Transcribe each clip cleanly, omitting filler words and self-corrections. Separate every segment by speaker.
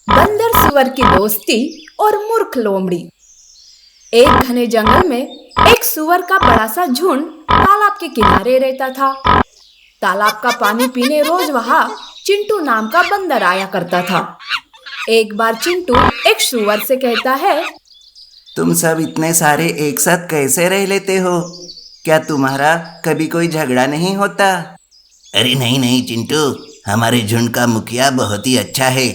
Speaker 1: बंदर सुअर की दोस्ती और मूर्ख लोमड़ी। एक घने जंगल में एक सुअर का बड़ा सा झुंड तालाब के किनारे रहता था। तालाब का पानी पीने रोज वहां चिंटू नाम का बंदर आया करता था। एक बार चिंटू एक सुअर से कहता है,
Speaker 2: तुम सब इतने सारे एक साथ कैसे रह लेते हो? क्या तुम्हारा कभी कोई झगड़ा नहीं होता? अरे नहीं नहीं चिंटू, हमारे झुंड का मुखिया बहुत ही अच्छा है।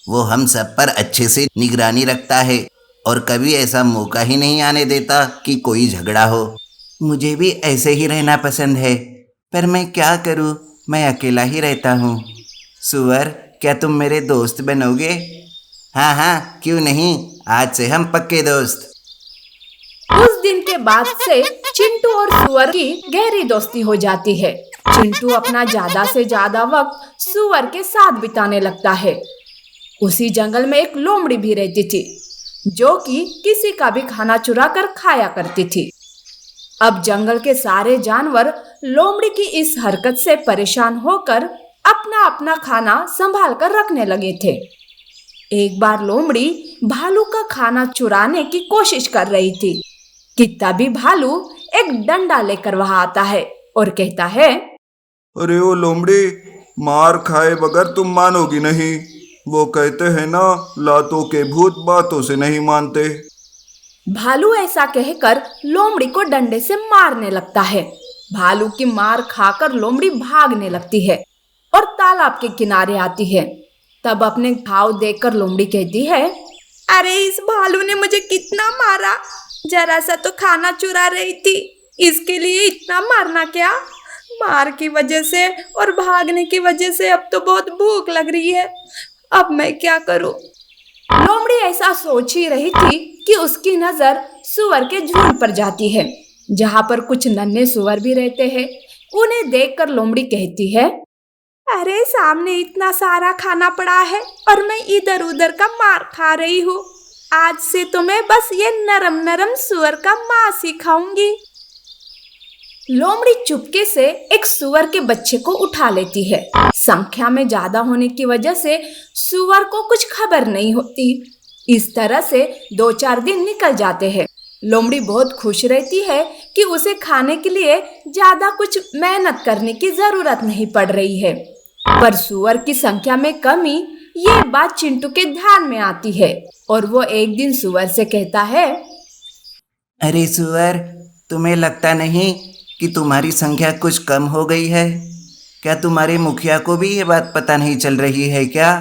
Speaker 2: वो हम सब पर अच्छे से निगरानी रखता है और कभी ऐसा मौका ही नहीं आने देता कि कोई झगड़ा हो। मुझे भी ऐसे ही रहना पसंद है, पर मैं क्या करूं, मैं अकेला ही रहता हूं। सुअर, क्या तुम मेरे दोस्त बनोगे? हाँ हाँ, क्यों नहीं, आज से हम पक्के दोस्त।
Speaker 1: उस दिन के बाद से चिंटू और सुअर की गहरी दोस्ती हो जाती है। चिंटू अपना ज्यादा से ज्यादा वक्त सुअर के साथ बिताने लगता है। उसी जंगल में एक लोमड़ी भी रहती थी, जो कि किसी का भी खाना चुरा कर खाया करती थी। अब जंगल के सारे जानवर लोमड़ी की इस हरकत से परेशान होकर अपना अपना खाना संभाल कर रखने लगे थे। एक बार लोमड़ी भालू का खाना चुराने की कोशिश कर रही थी कि तभी भालू एक डंडा लेकर वहां आता है और कहता है,
Speaker 3: अरे ओ लोमड़ी, मार खाए बगैर तुम मानोगी नहीं। वो कहते हैं ना, लातों के भूत बातों से नहीं मानते।
Speaker 1: भालू ऐसा कहकर लोमड़ी को डंडे से मारने लगता है। भालू की मार खाकर लोमड़ी भागने लगती है और तालाब के किनारे आती है। तब अपने घाव देखकर लोमड़ी कहती है, अरे इस भालू ने मुझे कितना मारा, जरा सा तो खाना चुरा रही थी, इसके लिए इतना मारना क्या? मार की वजह से और भागने की वजह से अब तो बहुत भूख लग रही है, अब मैं क्या करूं? लोमड़ी ऐसा सोच ही रही थी कि उसकी नजर सुअर के झुंड पर जाती है, जहां पर कुछ नन्हे सुअर भी रहते हैं। उन्हें देखकर लोमड़ी कहती है, अरे सामने इतना सारा खाना पड़ा है और मैं इधर उधर का मार खा रही हूँ। आज से तो मैं बस ये नरम नरम सुअर का मांस ही खाऊंगी। लोमड़ी चुपके से एक सुअर के बच्चे को उठा लेती है। संख्या में ज्यादा होने की वजह से सुअर को कुछ खबर नहीं होती। इस तरह से 2-4 दिन निकल जाते हैं। लोमड़ी बहुत खुश रहती है कि उसे खाने के लिए ज्यादा कुछ मेहनत करने की जरूरत नहीं पड़ रही है। पर सुअर की संख्या में कमी, ये बात चिंटू के ध्यान में आती है और वो एक दिन सुअर से कहता है,
Speaker 2: अरे सुअर, तुम्हें लगता नहीं कि तुम्हारी संख्या कुछ कम हो गई है? क्या तुम्हारे मुखिया को भी ये बात पता नहीं चल रही है क्या?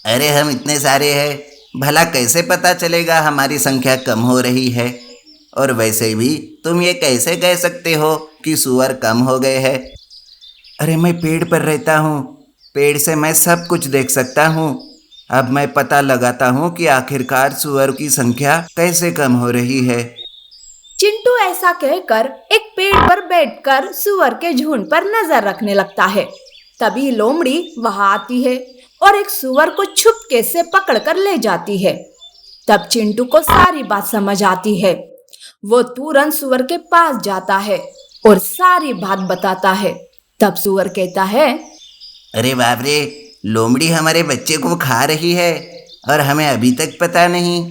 Speaker 2: अरे हम इतने सारे हैं, भला कैसे पता चलेगा हमारी संख्या कम हो रही है? और वैसे भी तुम ये कैसे कह सकते हो कि सुअर कम हो गए हैं? अरे मैं पेड़ पर रहता हूँ, पेड़ से मैं सब कुछ देख सकता हूँ। अब मैं पता लगाता हूँ कि आखिरकार सुअर की संख्या कैसे कम हो रही है।
Speaker 1: चिंटू ऐसा कहकर एक पेड़ पर बैठकर सुअर के झुंड पर नजर रखने लगता है। तभी लोमड़ी वहां आती है और एक सुअर को छुपके से पकड़कर ले जाती है। तब चिंटू को सारी बात समझ आती है। वो तुरंत सुअर के पास जाता है और सारी बात बताता है। तब सुअर कहता है,
Speaker 2: अरे बाप रे, लोमड़ी हमारे बच्चे को खा रही है और हमें अभी तक पता नहीं।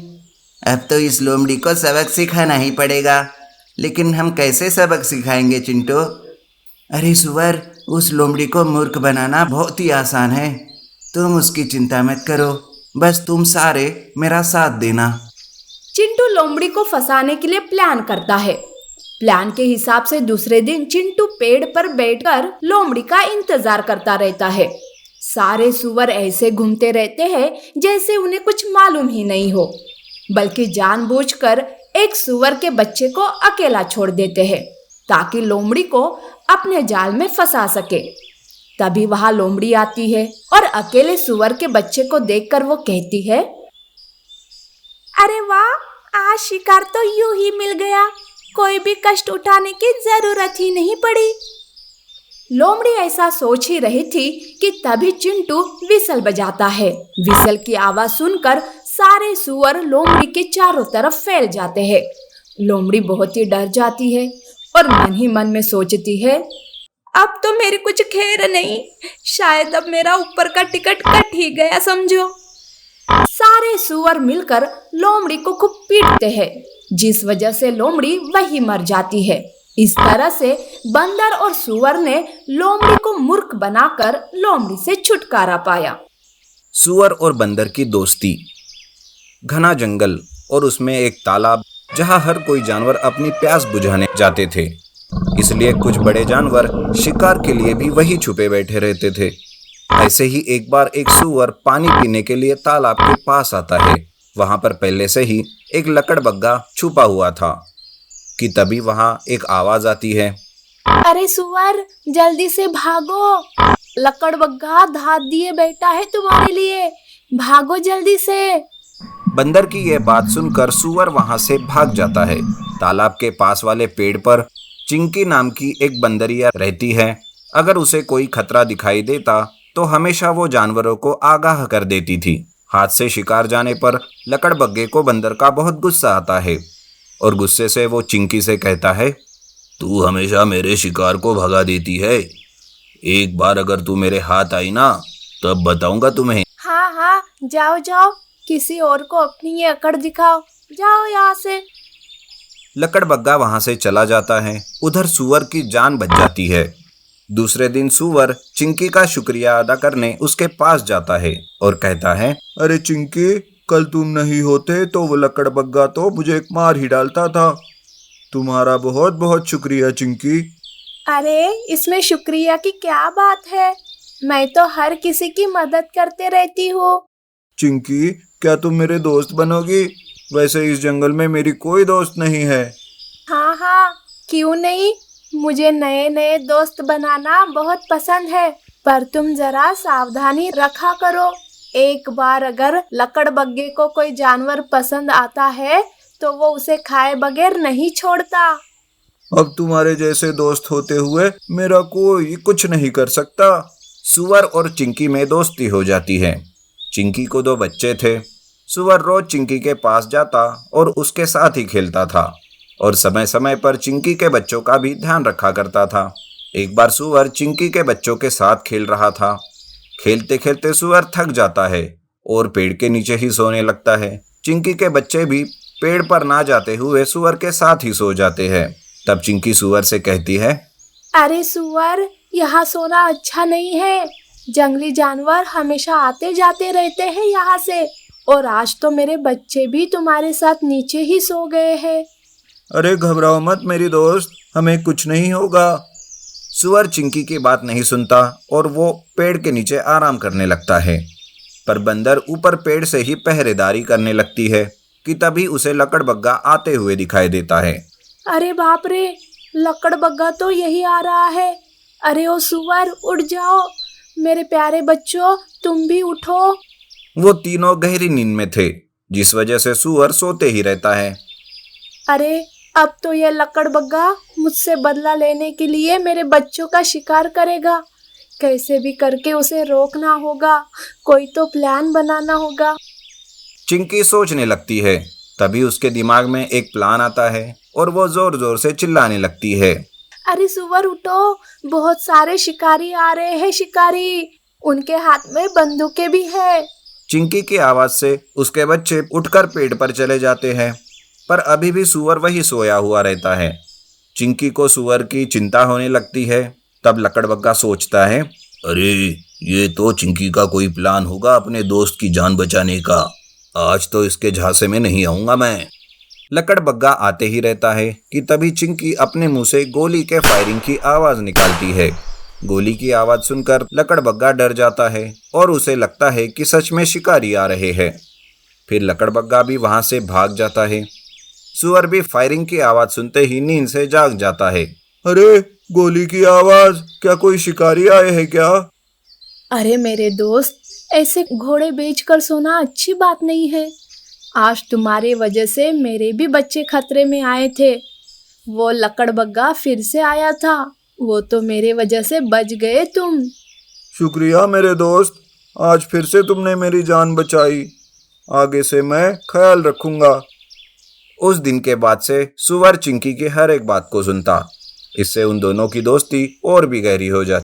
Speaker 2: अब तो इस लोमड़ी को सबक सिखाना ही पड़ेगा। लेकिन हम कैसे सबक सिखाएंगे चिंटू? अरे सुअर, उस लोमड़ी को मूर्ख बनाना बहुत ही आसान है। तुम उसकी चिंता मत करो, बस तुम सारे मेरा साथ देना।
Speaker 1: चिंटू लोमड़ी को फंसाने के लिए प्लान करता है। प्लान के हिसाब से दूसरे दिन चिंटू पेड़ पर बैठकर लोमड़ी का इंतजार करता रहता है। सारे सुअर ऐसे घूमते रहते हैं जैसे उन्हें कुछ मालूम ही नहीं हो, बल्कि जानबूझकर एक सुअर के बच्चे को अकेला छोड़ देते हैं ताकि लोमड़ी को अपने जाल में फंसा सके। तभी वहां लोमड़ी आती है और अकेले सुअर के बच्चे को देखकर वो कहती है, अरे वाह, आज शिकार तो यूं ही मिल गया, कोई भी कष्ट उठाने की जरूरत ही नहीं पड़ी। लोमड़ी ऐसा सोच ही रही थी कि तभी चिंटू विसल बजाता है। विसल की आवाज सुनकर सारे सुअर लोमड़ी के चारों तरफ फैल जाते हैं। लोमड़ी बहुत ही डर जाती है और मन ही मन में सोचती है, अब तो मेरी कुछ खैर नहीं, शायद अब मेरा ऊपर का टिकट कट ही गया समझो। सारे सुअर मिलकर लोमड़ी को खूब पीटते हैं, जिस वजह से लोमड़ी वही मर जाती है। इस तरह से बंदर और सुअर ने लोमड़ी को मूर्ख बनाकर लोमड़ी से छुटकारा पाया।
Speaker 4: सुअर और बंदर की दोस्ती। घना जंगल और उसमें एक तालाब जहां हर कोई जानवर अपनी प्यास बुझाने जाते थे, इसलिए कुछ बड़े जानवर शिकार के लिए भी वही छुपे बैठे रहते थे। ऐसे ही एक बार एक सुअर पानी पीने के लिए तालाब के पास आता है। वहां पर पहले से ही एक लकड़बग्गा छुपा हुआ था कि तभी वहां एक आवाज आती है,
Speaker 1: अरे सुअर, जल्दी से भागो, लकड़बग्गा धात दिए बैठा है तुम्हारे लिए, भागो जल्दी से।
Speaker 4: बंदर की यह बात सुनकर सुअर वहां से भाग जाता है। तालाब के पास वाले पेड़ पर चिंकी नाम की एक बंदरिया रहती है। अगर उसे कोई खतरा दिखाई देता तो हमेशा वो जानवरों को आगाह कर देती थी। हाथ से शिकार जाने पर लकड़बग्गे को बंदर का बहुत गुस्सा आता है और गुस्से से वो चिंकी से कहता है, तू हमेशा मेरे शिकार को भगा देती है। एक बार अगर तू मेरे हाथ आई ना, तब बताऊंगा तुम्हें।
Speaker 1: हाँ हाँ, जाओ जाओ, किसी और को अपनी ये अकड़ दिखाओ, जाओ यहाँ से।
Speaker 4: लकड़बग्गा वहां से चला जाता है। उधर सुअर की जान बच जाती है। दूसरे दिन सुअर चिंकी का शुक्रिया अदा करने उसके पास जाता है और कहता है,
Speaker 3: अरे चिंकी, कल तुम नहीं होते तो वो लकड़बग्गा तो मुझे मार ही डालता था। तुम्हारा बहुत बहुत शुक्रिया चिंकी।
Speaker 1: अरे इसमें शुक्रिया की क्या बात है, मैं तो हर किसी की मदद करते रहती हूँ।
Speaker 3: चिंकी, क्या तुम मेरे दोस्त बनोगी? वैसे इस जंगल में मेरी कोई दोस्त नहीं है।
Speaker 1: हाँ हाँ, क्यों नहीं, मुझे नए नए दोस्त बनाना बहुत पसंद है, पर तुम जरा सावधानी रखा करो। एक बार अगर लकड़बग्गे को कोई जानवर पसंद आता है तो वो उसे खाए बगैर नहीं छोड़ता।
Speaker 3: अब तुम्हारे जैसे दोस्त होते हुए मेरा कोई कुछ नहीं कर सकता।
Speaker 4: सुअर और चिंकी में दोस्ती हो जाती है। चिंकी को 2 बच्चे थे। सुअर रोज चिंकी के पास जाता और उसके साथ ही खेलता था और समय समय पर चिंकी के बच्चों का भी ध्यान रखा करता था। एक बार सुअर चिंकी के बच्चों के साथ खेल रहा था। खेलते खेलते सुअर थक जाता है और पेड़ के नीचे ही सोने लगता है। चिंकी के बच्चे भी पेड़ पर ना जाते हुए सुअर के साथ ही सो जाते हैं। तब चिंकी सुअर से कहती है,
Speaker 1: अरे सुअर, यहाँ सोना अच्छा नहीं है, जंगली जानवर हमेशा आते जाते रहते हैं यहाँ से, और आज तो मेरे बच्चे भी तुम्हारे साथ नीचे ही सो गए हैं।
Speaker 3: अरे घबराओ मत मेरी दोस्त, हमें कुछ नहीं होगा।
Speaker 4: सुअर चिंकी की बात नहीं सुनता और वो पेड़ के नीचे आराम करने लगता है। पर बंदर ऊपर पेड़ से ही पहरेदारी करने लगती है कि तभी उसे लकड़बग्गा आते हुए दिखाई देता है।
Speaker 1: अरे बाप रे, लकड़बग्गा तो यही आ रहा है। अरे ओ सुअर, उठ जाओ, मेरे प्यारे बच्चों, तुम भी उठो।
Speaker 4: वो तीनों गहरी नींद में थे, जिस वजह से सुअर सोते ही रहता है।
Speaker 1: अरे अब तो यह लकड़बग्गा मुझसे बदला लेने के लिए मेरे बच्चों का शिकार करेगा। कैसे भी करके उसे रोकना होगा, कोई तो प्लान बनाना होगा।
Speaker 4: चिंकी सोचने लगती है। तभी उसके दिमाग में एक प्लान आता है और वो जोर जोर से चिल्लाने लगती है,
Speaker 1: अरे सुअर उठो, बहुत सारे शिकारी आ रहे हैं, शिकारी, उनके हाथ में बंदूकें भी है।
Speaker 4: चिंकी की आवाज से उसके बच्चे उठकर पेड़ पर चले जाते हैं, पर अभी भी सुअर वही सोया हुआ रहता है। चिंकी को सुअर की चिंता होने लगती है। तब लकड़बग्गा सोचता है, अरे ये तो चिंकी का कोई प्लान होगा अपने दोस्त की जान बचाने का। आज तो इसके झांसे में नहीं आऊंगा मैं। लकड़बग्गा आते ही रहता है कि तभी चिंकी अपने मुंह से गोली के फायरिंग की आवाज निकालती है। गोली की आवाज सुनकर लकड़बग्गा डर जाता है और उसे लगता है कि सच में शिकारी आ रहे हैं। फिर लकड़बग्गा भी वहां से भाग जाता है। सुअर भी फायरिंग की आवाज सुनते ही नींद से जाग जाता है।
Speaker 3: अरे गोली की आवाज, क्या कोई शिकारी आए हैं क्या?
Speaker 1: अरे मेरे दोस्त, ऐसे घोड़े बेचकर सोना अच्छी बात नहीं है। आज तुम्हारे वजह से मेरे भी बच्चे खतरे में आए थे। वो लकड़बग्गा फिर से आया था, वो तो मेरे वजह से बच गए तुम।
Speaker 3: शुक्रिया मेरे दोस्त, आज फिर से तुमने मेरी जान बचाई। आगे से मैं ख्याल रखूंगा।
Speaker 4: उस दिन के बाद से सुअर चिंकी की हर एक बात को सुनता। इससे उन दोनों की दोस्ती और भी गहरी हो जाती।